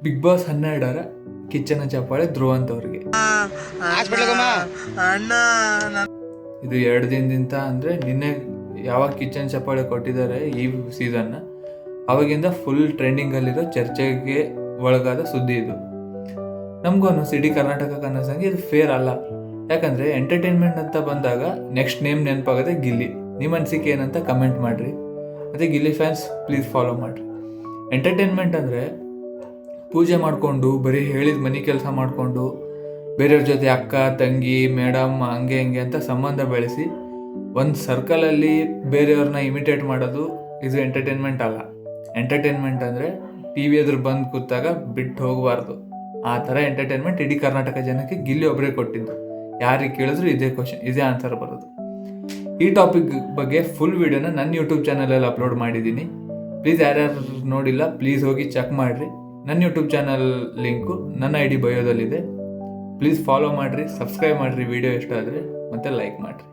Big boss 12ರ ಕಿಚ್ಚನ ಚಪ್ಪಾಳೆ ಧ್ರುವ ಅಂತವ್ರಿಗೆ. ಇದು 2 ದಿನದಿಂದ ಅಂದರೆ ನಿನ್ನೆ ಯಾವಾಗ ಕಿಚ್ಚನ ಚಪ್ಪಾಳೆ ಕೊಟ್ಟಿದ್ದಾರೆ ಈ ಸೀಸನ್ನ, ಅವಾಗಿಂದ ಫುಲ್ ಟ್ರೆಂಡಿಂಗಲ್ಲಿರೋ ಚರ್ಚೆಗೆ ಒಳಗಾದ ಸುದ್ದಿ ಇದು. ನಮಗೂ ಅನ್ನಿಸ್ತು ಇಡೀ ಕರ್ನಾಟಕಕ್ಕೆ ಅನ್ನಿಸಂಗೆ ಇದು ಫೇರ್ ಅಲ್ಲ. ಯಾಕಂದರೆ ಎಂಟರ್ಟೈನ್ಮೆಂಟ್ ಅಂತ ಬಂದಾಗ ನೆಕ್ಸ್ಟ್ ನೇಮ್ ನೆನಪಾಗದೆ ಗಿಲ್ಲಿ. ನಿಮ್ಮ ಅನಿಸಿಕೆ ಏನಂತ ಕಮೆಂಟ್ ಮಾಡಿರಿ. ಮತ್ತು ಗಿಲ್ಲಿ ಫ್ಯಾನ್ಸ್ ಪ್ಲೀಸ್ ಫಾಲೋ ಮಾಡಿರಿ. ಎಂಟರ್ಟೈನ್ಮೆಂಟ್ ಅಂದರೆ ಪೂಜೆ ಮಾಡಿಕೊಂಡು ಬರೀ ಹೇಳಿದ ಮನೆ ಕೆಲಸ ಮಾಡಿಕೊಂಡು ಬೇರೆಯವ್ರ ಜೊತೆ ಅಕ್ಕ ತಂಗಿ ಮೇಡಮ್ ಹಂಗೆ ಹಿಂಗೆ ಅಂತ ಸಂಬಂಧ ಬೆಳೆಸಿ ಒಂದು ಸರ್ಕಲಲ್ಲಿ ಬೇರೆಯವ್ರನ್ನ ಇಮಿಟೇಟ್ ಮಾಡೋದು ಇದು ಎಂಟರ್ಟೈನ್ಮೆಂಟ್ ಅಲ್ಲ. ಎಂಟರ್ಟೈನ್ಮೆಂಟ್ ಅಂದರೆ ಟಿ ವಿ ಎದುರು ಬಂದು ಕೂತಾಗ ಬಿಟ್ಟು ಹೋಗಬಾರ್ದು. ಆ ಥರ ಎಂಟರ್ಟೈನ್ಮೆಂಟ್ ಇಡೀ ಕರ್ನಾಟಕ ಜನಕ್ಕೆ ಗಿಲ್ಲಿ ಒಬ್ಬರೇ ಕೊಟ್ಟಿದ್ದು. ಯಾರಿಗೆ ಕೇಳಿದ್ರು ಇದೇ ಆನ್ಸರ್ ಬರೋದು. ಈ ಟಾಪಿಕ್ ಬಗ್ಗೆ ಫುಲ್ ವಿಡಿಯೋನ ನನ್ನ ಯೂಟ್ಯೂಬ್ ಚಾನಲಲ್ಲಿ ಅಪ್ಲೋಡ್ ಮಾಡಿದ್ದೀನಿ. ಪ್ಲೀಸ್ ಯಾರ್ಯಾರು ನೋಡಿಲ್ಲ ಪ್ಲೀಸ್ ಹೋಗಿ ಚೆಕ್ ಮಾಡಿರಿ. ನನ್ನ ಯೂಟ್ಯೂಬ್ ಚಾನಲ್ ಲಿಂಕು ನನ್ನ ID ಬಯೋದಲ್ಲಿದೆ. ಪ್ಲೀಸ್ ಫಾಲೋ ಮಾಡಿರಿ, ಸಬ್ಸ್ಕ್ರೈಬ್ ಮಾಡಿರಿ ವಿಡಿಯೋ ಇಷ್ಟ ಆದರೆ, ಮತ್ತು ಲೈಕ್ ಮಾಡಿರಿ.